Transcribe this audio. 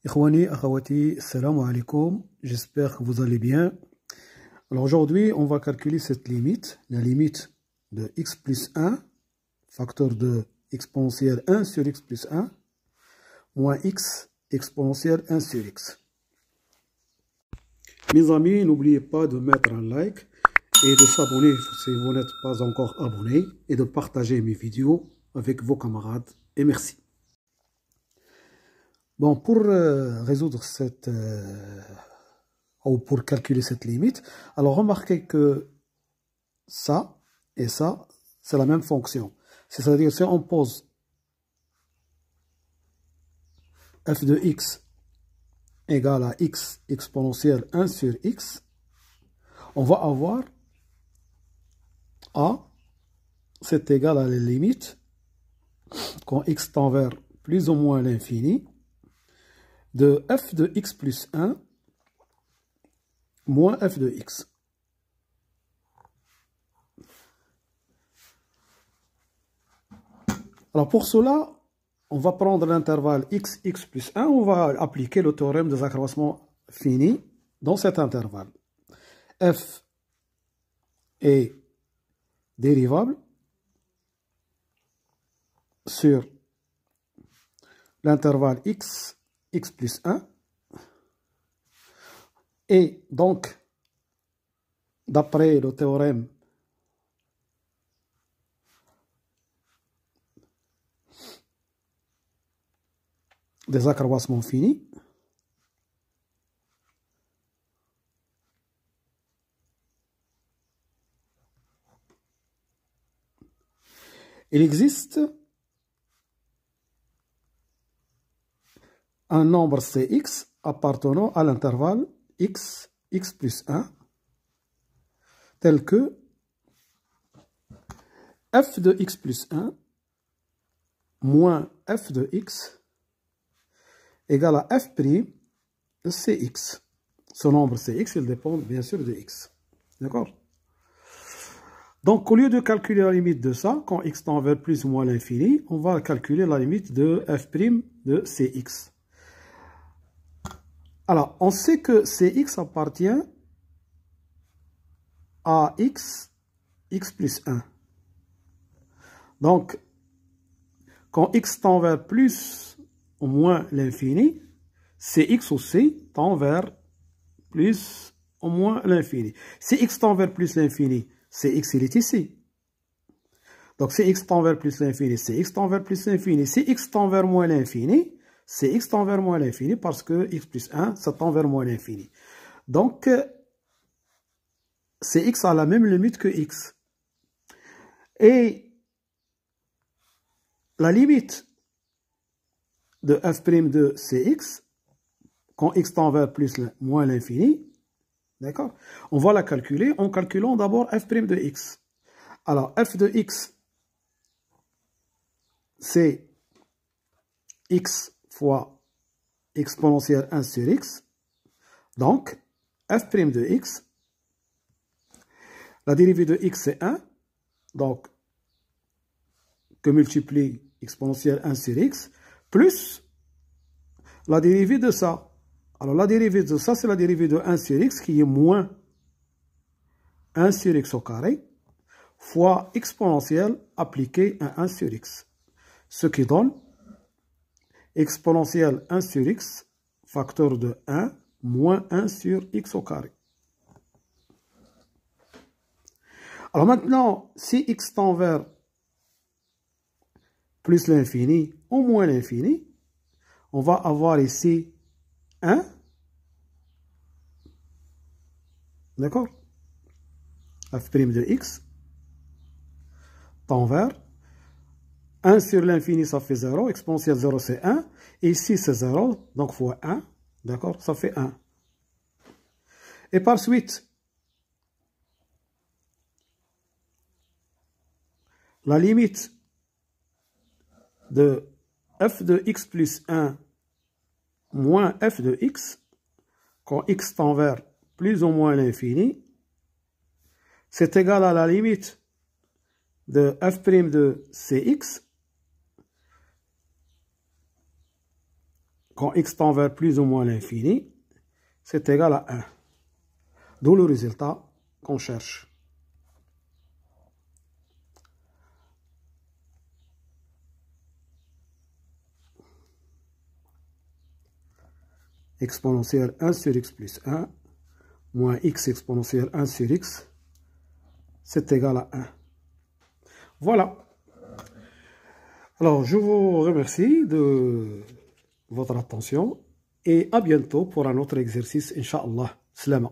Ikhwani, akhawati, salam alaikum, j'espère que vous allez bien. Alors aujourd'hui, on va calculer cette limite, la limite de x plus 1, facteur de exponentielle 1 sur x plus 1, moins x exponentielle 1 sur x. Mes amis, n'oubliez pas de mettre un like et de s'abonner si vous n'êtes pas encore abonné et de partager mes vidéos avec vos camarades. Et merci. Bon, pour résoudre cette... ou pour calculer cette limite, alors remarquez que ça et ça, c'est la même fonction. C'est-à-dire, si on pose f de x égale à x exponentielle 1 sur x, on va avoir a, c'est égal à la limite, quand x tend vers plus ou moins l'infini, de f de x plus 1 moins f de x. Alors pour cela, on va prendre l'intervalle x plus 1, on va appliquer le théorème des accroissements finis dans cet intervalle. F est dérivable sur l'intervalle x plus 1. Et donc, d'après le théorème des accroissements finis, il existe un nombre Cx appartenant à l'intervalle x plus 1 tel que f de x plus 1 moins f de x égale à f' de Cx. Ce nombre Cx, il dépend bien sûr de x. D'accord? Donc, au lieu de calculer la limite de ça, quand x tend vers plus ou moins l'infini, on va calculer la limite de f' de Cx. Alors, on sait que Cx appartient à x plus 1. Donc, quand x tend vers plus ou moins l'infini, Cx aussi tend vers plus ou moins l'infini. Si x tend vers plus l'infini, Cx il est ici. Donc, si x tend vers plus l'infini, Cx tend vers plus l'infini. Si x tend vers moins l'infini, Cx tend vers moins l'infini parce que x plus 1, ça tend vers moins l'infini. Donc, Cx a la même limite que x. Et la limite de f' de Cx, quand x tend vers plus moins l'infini, d'accord, on va la calculer en calculant d'abord f' de x. Alors, f de x, c'est x fois exponentielle 1 sur x. Donc, f' de x, la dérivée de x c'est 1. Donc, que multiplie exponentielle 1 sur x, plus la dérivée de ça. Alors, la dérivée de ça, c'est la dérivée de 1 sur x qui est moins 1 sur x au carré, fois exponentielle appliquée à 1 sur x. Ce qui donne exponentielle 1 sur x, facteur de 1, moins 1 sur x au carré. Alors maintenant, si x tend vers plus l'infini ou moins l'infini, on va avoir ici 1. D'accord? f' de x tend vers 1 sur l'infini, ça fait 0. Exponentielle 0, c'est 1. Et ici, c'est 0. Donc, fois 1. D'accord? Ça fait 1. Et par suite, la limite de f de x plus 1 moins f de x, quand x tend vers plus ou moins l'infini, c'est égal à la limite de f' de Cx quand x tend vers plus ou moins l'infini, c'est égal à 1. D'où le résultat qu'on cherche. Exponentielle 1 sur x plus 1 moins x exponentielle 1 sur x, c'est égal à 1. Voilà. Alors, je vous remercie de votre attention et à bientôt pour un autre exercice, Inch'Allah. Slama.